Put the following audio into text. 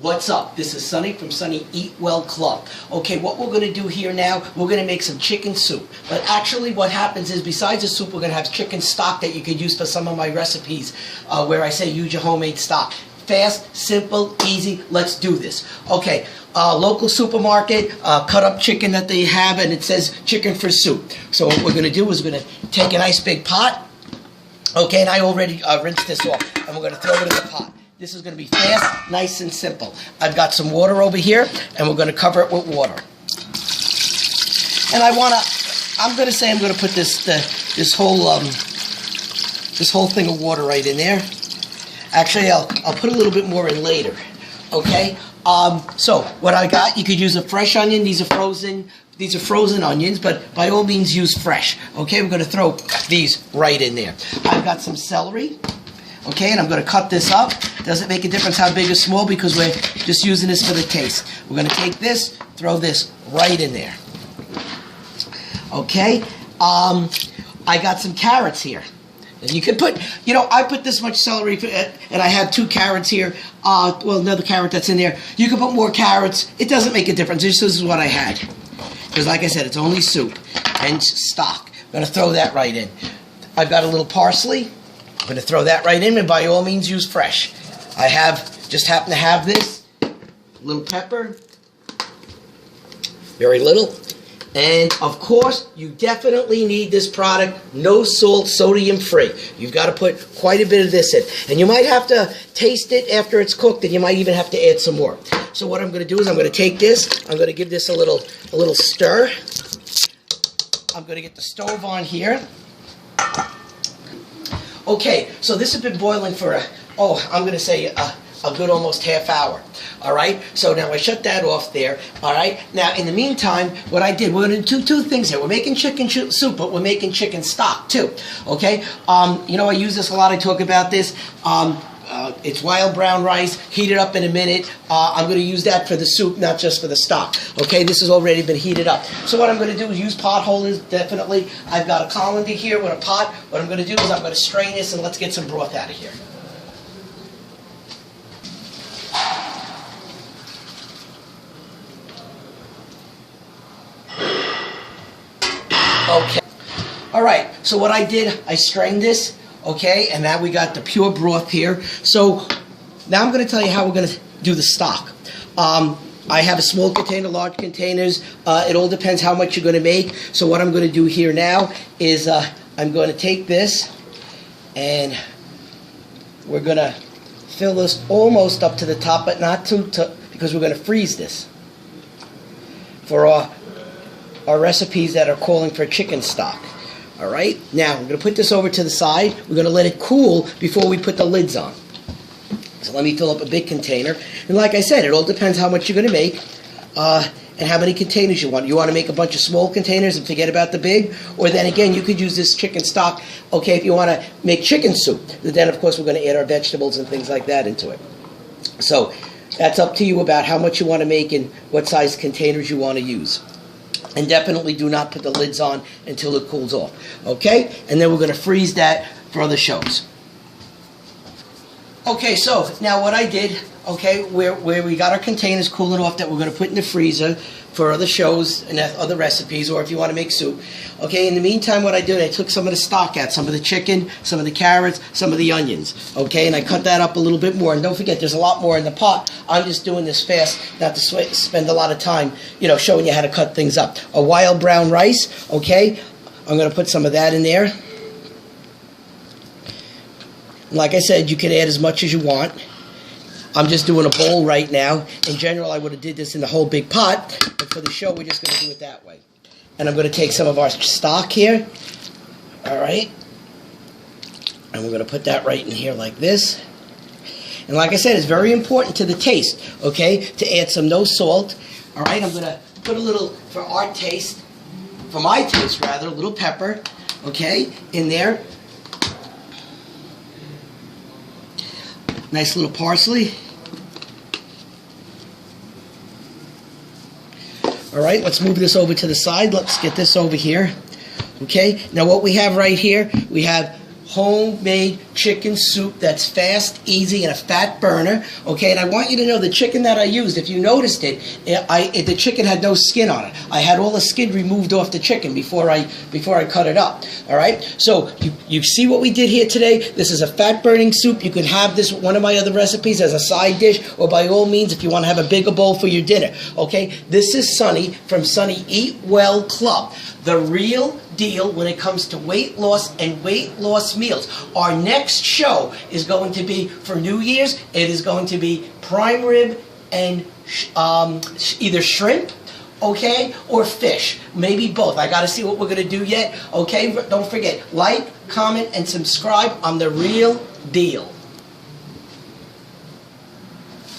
What's up? This is Sonny from Sonny Eat Well Club. Okay, what we're going to do here now, we're going to make some chicken soup. But actually what happens is, besides the soup, we're going to have chicken stock that you could use for some of my recipes where I say use your homemade stock. Fast, simple, easy, let's do this. Okay, local supermarket, cut up chicken that they have, and it says chicken for soup. So what we're going to do is we're going to take a nice big pot. Okay, and I already rinsed this off, and we're going to throw it in the pot. This is going to be fast, nice, and simple. I've got some water over here, and we're going to cover it with water. And I'm going to put this whole thing of water right in there. Actually, I'll put a little bit more in later. Okay. So what I got, you could use a fresh onion. These are frozen onions, but by all means use fresh. Okay, we're going to throw these right in there. I've got some celery. Okay, and I'm going to cut this up. Doesn't make a difference how big or small because we're just using this for the taste. We're going to take this, throw this right in there. Okay, I got some carrots here. And you can put, I put this much celery, and I have 2 carrots here. Well, another carrot that's in there. You can put more carrots. It doesn't make a difference. This is what I had. Because like I said, it's only soup and stock. I'm going to throw that right in. I've got a little parsley. I'm going to throw that right in, and by all means use fresh. I just happen to have this. A little pepper. Very little. And, of course, you definitely need this product, no salt, sodium free. You've got to put quite a bit of this in. And you might have to taste it after it's cooked, and you might even have to add some more. So what I'm going to do is I'm going to take this, I'm going to give this a little stir. I'm going to get the stove on here. Okay, so this has been boiling for I'm going to say a good almost half hour. All right, so now I shut that off there. All right, now in the meantime, what I did, we're going to do 2 things here. We're making chicken soup, but we're making chicken stock too. Okay, I use this a lot. I talk about this. It's wild brown rice, heated up in a minute. I'm going to use that for the soup, not just for the stock. Okay, this has already been heated up. So what I'm going to do is use pot holders, definitely. I've got a colander here with a pot. What I'm going to do is I'm going to strain this, and let's get some broth out of here. Okay. All right, so what I did, I strained this. Okay, and now we got the pure broth here. So now I'm going to tell you how we're going to do the stock. I have a small container, large containers. It all depends how much you're going to make. So what I'm going to do here now is I'm going to take this, and we're going to fill this almost up to the top, but not too because we're going to freeze this for our recipes that are calling for chicken stock. All right, now we're going to put this over to the side. We're going to let it cool before we put the lids on. So let me fill up a big container. And like I said, it all depends how much you're going to make and how many containers you want. You want to make a bunch of small containers and forget about the big? Or then again, you could use this chicken stock, okay, if you want to make chicken soup. Then, of course, we're going to add our vegetables and things like that into it. So that's up to you about how much you want to make and what size containers you want to use. And definitely do not put the lids on until it cools off. Okay? And then we're going to freeze that for other shows. Okay, so now what I did, okay, where we got our containers cooling off that we're going to put in the freezer for other shows and other recipes, or if you want to make soup. Okay, in the meantime, what I did, I took some of the stock out, some of the chicken, some of the carrots, some of the onions. Okay, and I cut that up a little bit more. And don't forget, there's a lot more in the pot. I'm just doing this fast, not to spend a lot of time, showing you how to cut things up. A wild brown rice, okay, I'm going to put some of that in there. Like I said, you can add as much as you want. I'm just doing a bowl right now. In general, I would have did this in the whole big pot, but for the show, we're just going to do it that way. And I'm going to take some of our stock here. All right. And we're going to put that right in here like this. And like I said, it's very important to the taste, okay, to add some no salt. All right, I'm going to put a little, for my taste rather, a little pepper, okay, in there. Nice little parsley. All right, let's move this over to the side. Let's get this over here. Okay, now what we have right here, we have homemade chicken soup that's fast, easy, and a fat burner. Okay, and I want you to know the chicken that I used, if you noticed it, the chicken had no skin on it. I had all the skin removed off the chicken before I cut it up. All right, so you see what we did here today. This is a fat burning soup. You can have this with one of my other recipes as a side dish, or by all means if you want to have a bigger bowl for your dinner. Okay, this is Sonny from Sonny Eat Well Club, the real deal when it comes to weight loss and weight loss meals. Our next show is going to be for New Year's. It is going to be prime rib and either shrimp, okay, or fish, maybe both. I got to see what we're going to do yet. Okay, don't forget, like, comment, and subscribe. I'm the real deal.